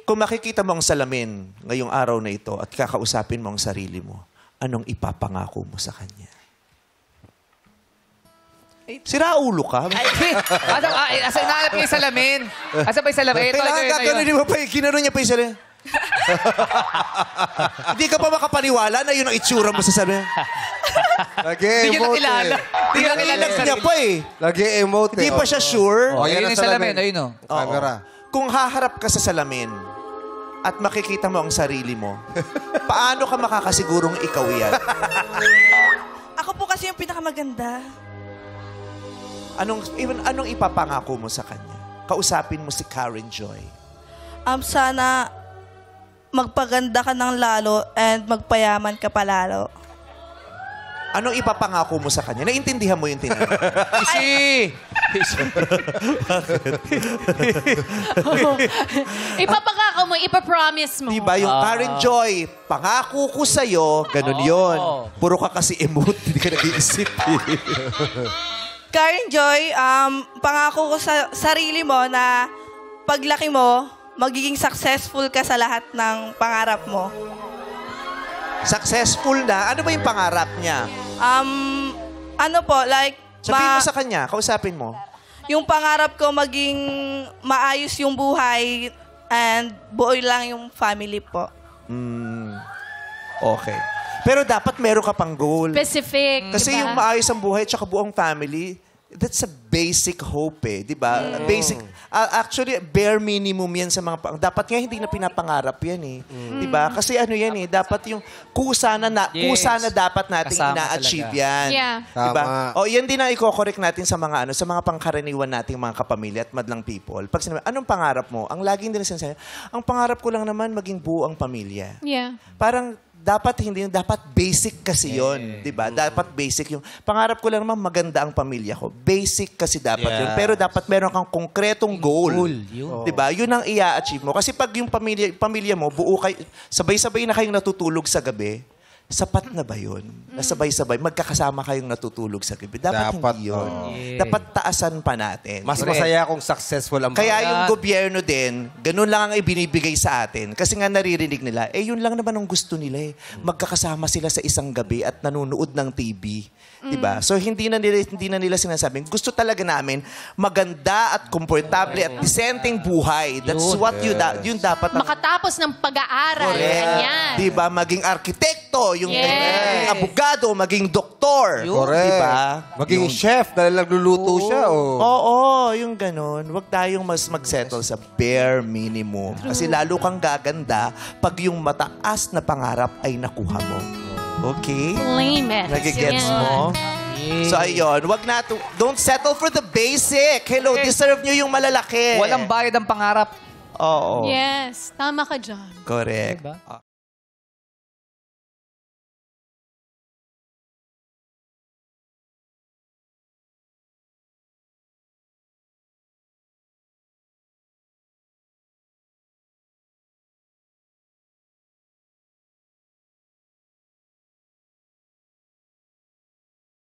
kung makikita mo ang salamin ngayong araw na ito at kakausapin mo ang sarili mo, anong ipapangako mo sa kanya? Sira ulo ka? Asa inaanap niya yung salamin? Asa ba yung salamin? Kailangan gagawin mo pa. Ginano niya pa yung salamin. Hindi ka pa makapaniwala na yun ang itsura mo sa salamin. Lagi emote eh. Tinangilag niya pa eh. Lagi emote Hindi pa siya sure. Ayun yung salamin. Ayun o. Camera. Kung haharap ka sa salamin at makikita mo ang sarili mo, paano ka makakasigurong ikaw yan? Ako po kasi yung pinakamaganda. Anong ipapangako mo sa kanya? Kausapin mo si Karen Joy. Sana magpaganda ka ng lalo and magpayaman ka palalo. Anong ipapangako mo sa kanya? Naintindihan mo yung tinanong? Ipapangako mo, ipapromise mo. Diba? Yung Karen Joy, pangako ko sa'yo, ganun yun. Puro ka kasi emote, hindi ka nag-iisip. Karen Joy, pangako ko sa sarili mo na paglaki mo, magiging successful ka sa lahat ng pangarap mo. Successful na? Ano ba yung pangarap niya? Ano po, like... Sabihin mo sa kanya, kausapin mo. Yung pangarap ko maging maayos yung buhay and buo lang yung family po. Okay. Pero dapat meron ka pang goal. Specific. Kasi diba? yung maayos ang buhay at buong family, that's a basic hope eh, di ba? Basic. Actually, bare minimum yan sa mga... Dapat nga hindi na pinapangarap yan eh. Di ba? Kasi ano yan eh, dapat yung kusa na dapat nating ina-achieve yan. Yeah. Di ba? Tama. O yan din ang i-correct natin sa mga sa mga pangkaraniwan nating mga kapamilya at madlang people. Pag sinabi, anong pangarap mo? Ang laging din sinasabi, ang pangarap ko lang naman maging buo ang pamilya. Yeah. Parang dapat basic kasi yon, 'di ba? Dapat basic yung pangarap ko lang naman maganda ang pamilya ko. Basic kasi dapat yun. Pero dapat meron kang konkretong goal. 'Di ba? Yun ang i-achieve mo. Kasi pag yung pamilya mo buo kayo, sabay-sabay na kayong natutulog sa gabi, sapat na ba yun? Nasabay-sabay, magkakasama kayong natutulog sa gabi. Dapat hindi yun. Dapat taasan pa natin. Mas masaya kung successful ang Kaya yung gobyerno din, ganun lang ang ibinibigay sa atin. Kasi nga naririnig nila, yun lang naman ang gusto nila eh. Magkakasama sila sa isang gabi at nanunood ng TV. Diba? So hindi na nila sinasabing, gusto talaga namin maganda at komportable at disenteng buhay. That's what yun dapat. Makatapos ng pag-aaral. Ganyan. Diba? Maging arkitekto, yung maging abogado, maging doktor. Correct. Diba? Maging chef dahil nagluluto siya. Oo, yung ganun. Huwag tayong mag-settle sa bare minimum. Kasi lalo kang gaganda pag yung mataas na pangarap ay nakuha mo. Okay? Claim it. Nagigets mo? So, ayun. Don't settle for the basic. Hello, deserve nyo yung malalaki. Walang bayad ang pangarap. Oo. Yes. Tama ka dyan. Correct. Diba?